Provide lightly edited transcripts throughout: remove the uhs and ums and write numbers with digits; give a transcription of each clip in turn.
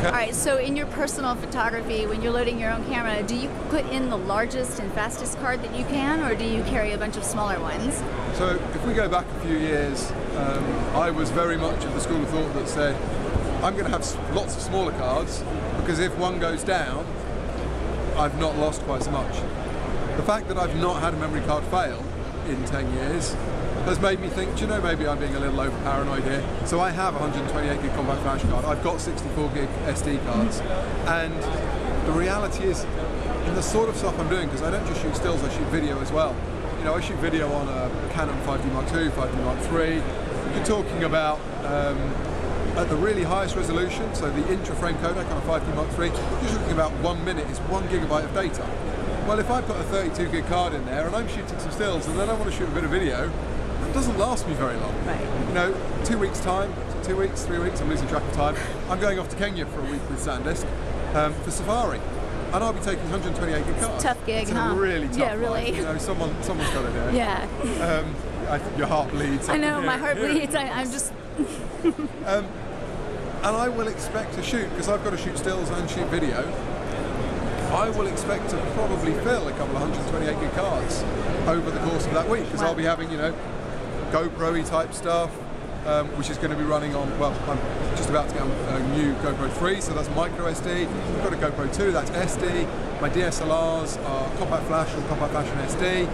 Okay. All right, so in your personal photography, when you're loading your own camera, do you put in the largest and fastest card that you can, or do you carry a bunch of smaller ones? So if we go back a few years, I was very much of the school of thought that said, I'm going to have lots of smaller cards, because if one goes down, I've not lost quite so much. The fact that I've not had a memory card fail in 10 years has made me think, do you know, maybe I'm being a little over paranoid here. So I have a 128 gig compact flash card, I've got 64 gig SD cards, and the reality is, in the sort of stuff I'm doing, because I don't just shoot stills, I shoot video as well. You know, I shoot video on a Canon 5D Mark II, 5D Mark III. You're talking about, at the really highest resolution, so the intra-frame codec on a 5D Mark III, you're talking about 1 minute is 1 gigabyte of data. Well, if I put a 32 gig card in there and I'm shooting some stills and then I want to shoot a bit of video, it doesn't last me very long. Right. You know, 2 weeks time, 2 weeks, 3 weeks, I'm losing track of time. I'm going off to Kenya for a week with SanDisk for Safari, and I'll be taking 128 gig cards. Tough gig, it's huh? a really tough Yeah, really. life. You know, someone's got to do it. Yeah. I think your heart bleeds. I know, my heart bleeds. I'm just... And I will expect to shoot, because I've got to shoot stills and shoot video, I will expect to probably fill a couple of 128 gig cards over the course of that week, because I'll be having, you know, GoPro-y type stuff, which is going to be running on, well, I'm just about to get a new GoPro 3, so that's micro SD. I've got a GoPro 2, that's SD. My DSLRs are compact flash or compact flash and SD.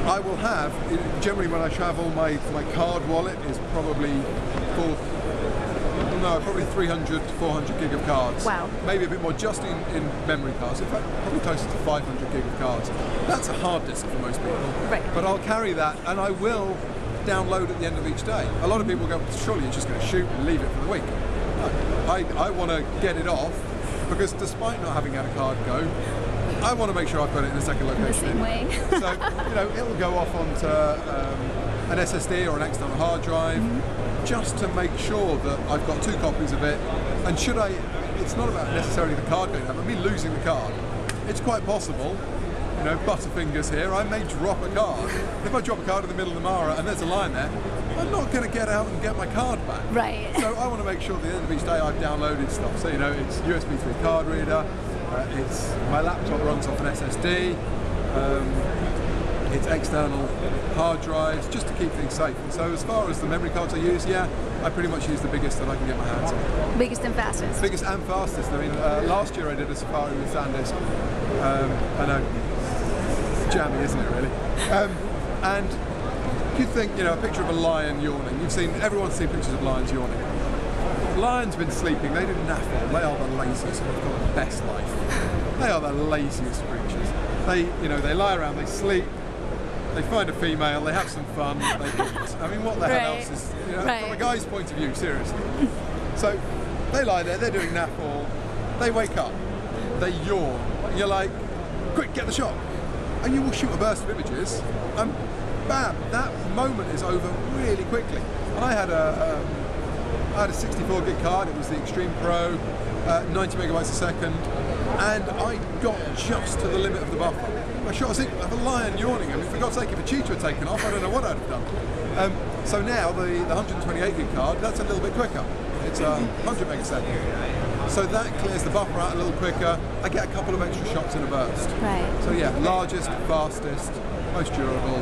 I will have, generally when I travel, my card wallet is probably probably 300 to 400 gig of cards. Wow. Maybe a bit more just in memory cards. In fact, probably closer to 500 gig of cards. That's a hard disk for most people. Right. But I'll carry that, and I will download at the end of each day. A lot of people go, surely you're just going to shoot and leave it for the week. No, I want to get it off, because despite not having had a card go, I want to make sure I've got it in a second location. The same way. So, you know, it'll go off onto an SSD or an external hard drive, just to make sure that I've got 2 copies of it. And should I, it's not about necessarily the card going down, but me losing the card. It's quite possible, you know, butterfingers here, I may drop a card. If I drop a card in the middle of the Mara and there's a line there, I'm not going to get out and get my card back. Right. So I want to make sure at the end of each day I've downloaded stuff. So, you know, it's USB 3 card reader, it's my laptop runs off an SSD, it's external hard drives, just to keep things safe. And so as far as the memory cards I use, yeah, I pretty much use the biggest that I can get my hands on. Biggest and fastest. Biggest and fastest. I mean, last year I did a safari with SanDisk. I know, it's jammy, isn't it, really? And you'd think, you know, a picture of a lion yawning. Everyone's seen pictures of lions yawning. Lions been sleeping, they didn't nap all. They are the laziest, they've got the best life. They are the laziest creatures. They lie around, they sleep, they find a female, they have some fun, they eat. I mean, what the hell else is, you know, from a guy's point of view, seriously. So they lie there, they're doing nap all, they wake up, they yawn, and you're like, quick, get the shot. And you will shoot a burst of images, and bam, that moment is over really quickly. And I had a 64 gig card, it was the Extreme Pro, 90 megabytes a second, and I got just to the limit of the buffer. I shot a sequence of a lion yawning. I mean, for God's sake, if a cheetah had taken off, I don't know what I'd have done. So now the 128 gig card, that's a little bit quicker. It's 100 megasecond. So that clears the buffer out a little quicker. I get a couple of extra shots in a burst. Right. So yeah, largest, fastest, most durable,